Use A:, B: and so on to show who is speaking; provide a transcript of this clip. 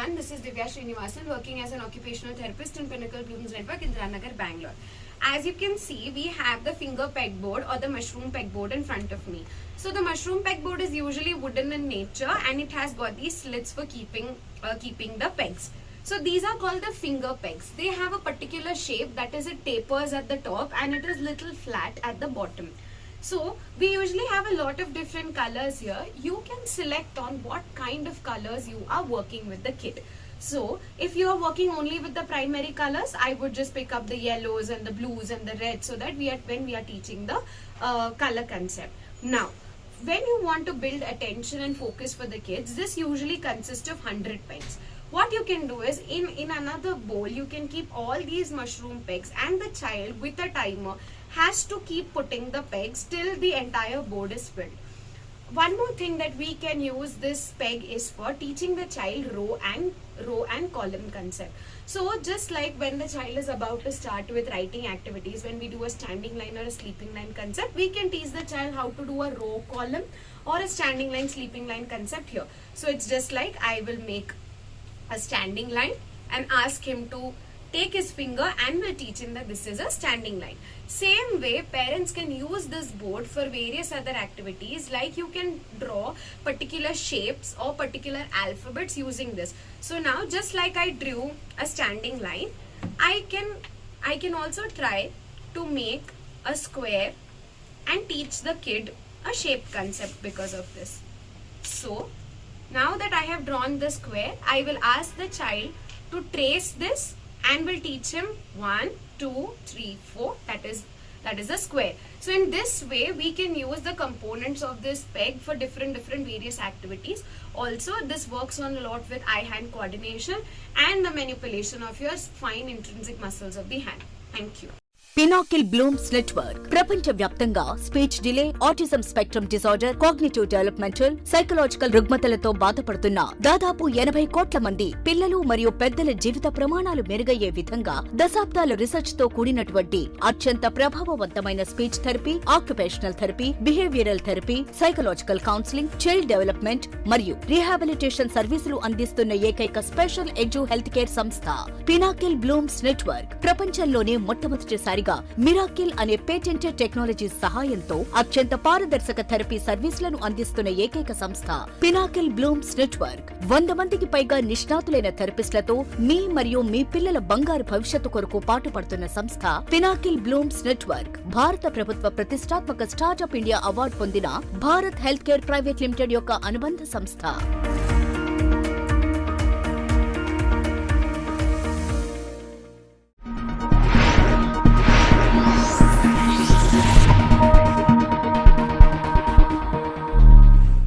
A: everyone. This is Divya Srinivasan, working as an occupational therapist in Pinnacle Blooms Network in Ranagar, Bangalore. As you can see, we have the finger pegboard or the mushroom pegboard in front of me. So the mushroom pegboard is usually wooden in nature and it has got these slits for keeping the pegs. So these are called the finger pegs. They have a particular shape, that is, it tapers at the top and it is little flat at the bottom. So we usually have a lot of different colors here. You can select on what kind of colors you are working with the kid. So if you are working only with the primary colors, I would just pick up the yellows and the blues and the reds, so that when we are teaching the color concept. Now, when you want to build attention and focus for the kids, this usually consists of 100 pegs. What you can do is, in another bowl, you can keep all these mushroom pegs, and the child with a timer has to keep putting the pegs till the entire board is filled. One more thing that we can use this peg is for teaching the child row and column concept. So just like when the child is about to start with writing activities, when we do a standing line or a sleeping line concept, we can teach the child how to do a row column or a standing line sleeping line concept here. So it's just like I will make a standing line and ask him to take his finger and will teach him that this is a standing line. Same way, parents can use this board for various other activities, like you can draw particular shapes or particular alphabets using this. So now, just like I drew a standing line, I can also try to make a square and teach the kid a shape concept because of this. So now that I have drawn the square, I will ask the child to trace this and will teach him 1, 2, 3, 4. That is a square. So in this way, we can use the components of this peg for different various activities. Also, this works on a lot with eye-hand coordination and the manipulation of your fine intrinsic muscles of the hand. Thank you.
B: Pinnacle Blooms network ప్రపంచవ్యాప్తంగా speech delay, autism spectrum disorder, cognitive developmental, psychological రుగ్మతలతో బాధపడుతున్న దాదాపు 80 కోట్ల మంది పిల్లలు మరియు పెద్దల జీవిత ప్రమాణాలు మెరుగయ్యే విధంగా దశాబ్దాల రీసెర్చ్ తో కూడినటువంటి అత్యంత ప్రభావవంతమైన speech therapy, occupational therapy, behavioural therapy, psychological counselling, child development మరియు రీహాబిలిటేషన్ సర్వీసులు అందిస్తున్న ఏకైక స్పెషల్ ఎడ్యు హెల్త్ కేర్ సంస్థ పినాకిల్ బ్లూమ్స్ నెట్వర్క్. ప్రపంచంలోనే మొట్టమొదటిసారి మిరాకిల్ అనే పేటెంటెడ్ టెక్నాలజీ సహాయంతో అత్యంత పారదర్శక థెరపీ సర్వీసులను అందిస్తున్న ఏకైక సంస్థ పినాకిల్ బ్లూమ్స్ నెట్వర్క్. 100 మందికి పైగా నిష్ణాతులైన థెరపిస్టులతో మీ మరియు మీ పిల్లల బంగారు భవిష్యత్తు కొరకు పాటుపడుతున్న సంస్థ పినాకిల్ బ్లూమ్స్ నెట్వర్క్. భారత ప్రభుత్వ ప్రతిష్టాత్మక స్టార్టప్ ఇండియా అవార్డు పొందిన Bharat health care private limited యొక్క అనుబంధ సంస్థ.